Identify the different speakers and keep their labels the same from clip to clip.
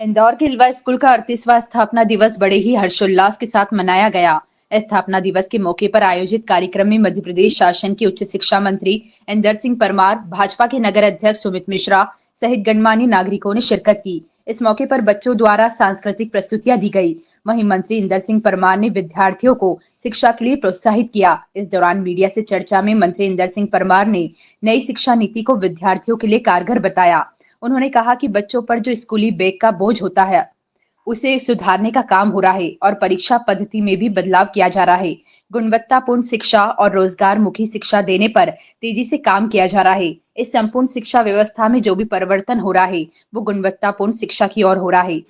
Speaker 1: इंदौर के इल्वा स्कूल का 38वां स्थापना दिवस बड़े ही हर्षोल्लास के साथ मनाया गया। स्थापना दिवस के मौके पर आयोजित कार्यक्रम में मध्य प्रदेश शासन के उच्च शिक्षा मंत्री इंदर सिंह परमार, भाजपा के नगर अध्यक्ष सुमित मिश्रा सहित गणमान्य नागरिकों ने शिरकत की। इस मौके पर बच्चों द्वारा सांस्कृतिक प्रस्तुतियां दी गई। वहीं मंत्री इंदर सिंह परमार ने विद्यार्थियों को शिक्षा के लिए प्रोत्साहित किया। इस दौरान मीडिया से चर्चा में मंत्री इंदर सिंह परमार ने नई शिक्षा नीति को विद्यार्थियों के लिए कारगर बताया। उन्होंने कहा कि बच्चों पर जो स्कूली बैग का बोझ होता है उसे सुधारने का काम हो रहा है और परीक्षा पद्धति में भी बदलाव किया जा रहा है। गुणवत्तापूर्ण शिक्षा और रोजगार मुखी शिक्षा देने पर तेजी से काम किया जा रहा है। इस संपूर्ण शिक्षा व्यवस्था में जो भी परिवर्तन हो रहा है वो गुणवत्तापूर्ण शिक्षा की ओर हो रहा है।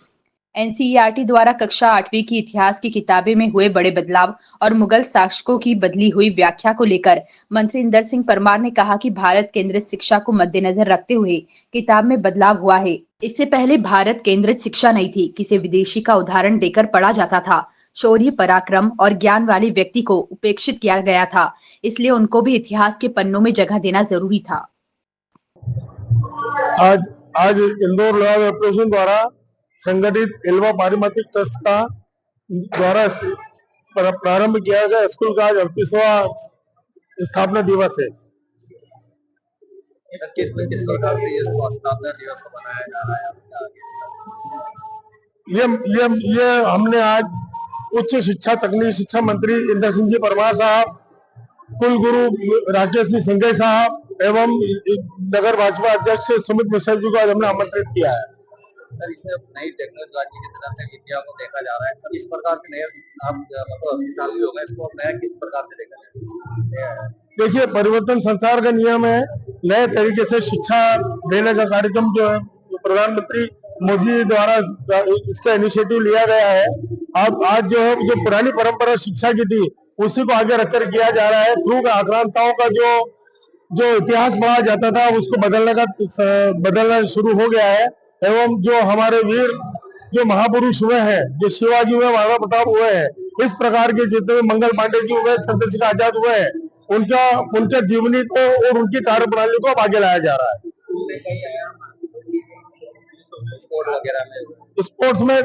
Speaker 1: एनसीईआरटी द्वारा कक्षा 8वीं की इतिहास की किताबें में हुए बड़े बदलाव और मुगल शासकों की बदली हुई व्याख्या को लेकर मंत्री इंदर सिंह परमार ने कहा कि भारत केंद्रित शिक्षा को मद्देनजर रखते हुए किताब में बदलाव हुआ है। इससे पहले भारत केंद्रित शिक्षा नहीं थी, किसी विदेशी का उदाहरण देकर पढ़ा जाता था। शौर्य, पराक्रम और ज्ञान वाले व्यक्ति को उपेक्षित किया गया था, इसलिए उनको भी इतिहास के पन्नों में जगह देना जरूरी था।
Speaker 2: आज आज इंदौर लॉ ऑपरेशन द्वारा संगठित इल्वा पारिमार्थिक ट्रस्ट का द्वारा प्रारंभ किया गया स्कूल का आज 38वां स्थापना दिवस है।
Speaker 3: किस प्रकार से इसको स्थापना दिवस को मनाया जा रहा है?
Speaker 2: ये हमने आज उच्च शिक्षा तकनीकी शिक्षा मंत्री इंदर सिंह जी परमार साहब, कुलगुरु राकेश सिंह सिंघे साहब एवं नगर भाजपा अध्यक्ष सुमित मिश्रा जी को आज हमने आमंत्रित किया है।
Speaker 3: सर, इसमें नई टेक्नोलॉजी की तरह से विद्या को देखा जा रहा है। अब इस प्रकार के नए आप मतलब साल भी हो गए, इसको नया किस प्रकार से देखा जाए?
Speaker 2: देखिए, परिवर्तन संसार का नियम है। नए तरीके से शिक्षा देने का कार्यक्रम जो है प्रधानमंत्री मोदी द्वारा इसका इनिशिएटिव लिया गया है। अब आज जो है जो पुरानी परंपरा शिक्षा की थी उसी को आगे रखकर किया जा रहा है। ध्रुव आक्रांताओं का जो इतिहास पढ़ा जाता था उसको बदलना शुरू हो गया है। एवं जो हमारे वीर जो महापुरुष हुए हैं, जो शिवाजी हुए, महाराणा प्रताप हुए हैं, इस प्रकार के जितने मंगल पांडे जी हुए, चंद्रशेखर आजाद हुए हैं, उनका जीवनी को और उनकी कार्य प्रणाली को आगे लाया जा रहा है। स्पोर्ट्स में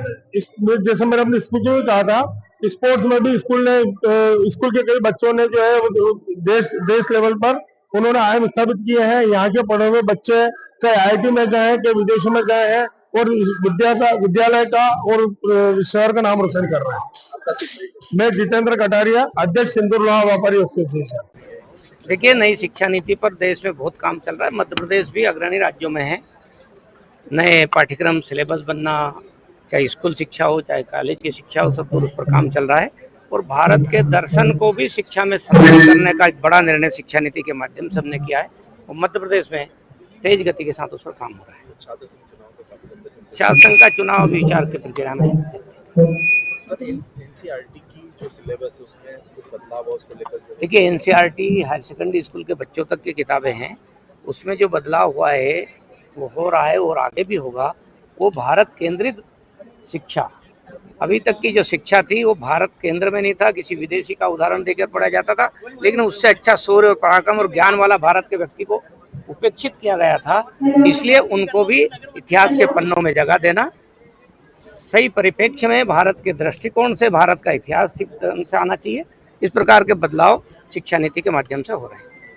Speaker 2: जैसे मैंने अपने स्पीच में कहा था, स्पोर्ट्स में भी स्कूल के कई बच्चों ने जो है देश लेवल पर उन्होंने आयाम स्थापित किए हैं। यहाँ के पढ़े हुए बच्चे कई IIT में गए हैं, कई विदेशों में गए हैं और विद्यालय का और शहर का नाम रोशन कर रहे हैं। मैं जितेंद्र कटारिया, अध्यक्ष इंदौर लौह व्यापारी एसोसिएशन।
Speaker 4: देखिए, नई शिक्षा नीति पर देश में बहुत काम चल रहा है। मध्य प्रदेश भी अग्रणी राज्यों में है। नए पाठ्यक्रम सिलेबस बनना, चाहे स्कूल शिक्षा हो चाहे कॉलेज की शिक्षा हो, सब उस पर काम चल रहा है। और भारत के दर्शन को भी शिक्षा में सम्मिलित करने का एक बड़ा निर्णय शिक्षा नीति के माध्यम से हमने किया है और मध्य प्रदेश में तेज गति के साथ उस पर काम हो रहा है। शासन का चुनाव भी विचार के प्रक्रिया में है। देखिए, एनसीईआरटी हायर सेकेंडरी स्कूल के बच्चों तक की किताबें हैं, उसमें जो बदलाव हुआ है वो हो रहा है और आगे भी होगा। वो भारत केंद्रित शिक्षा, अभी तक की जो शिक्षा थी वो भारत केंद्र में नहीं था, किसी विदेशी का उदाहरण देकर पढ़ा जाता था, लेकिन उससे अच्छा शौर्य और पराक्रम और ज्ञान वाला भारत के व्यक्ति को उपेक्षित किया गया था। इसलिए उनको भी इतिहास के पन्नों में जगह देना, सही परिप्रेक्ष्य में भारत के दृष्टिकोण से भारत का इतिहास ठीक ढंग से आना चाहिए। इस प्रकार के बदलाव शिक्षा नीति के माध्यम से हो रहे हैं।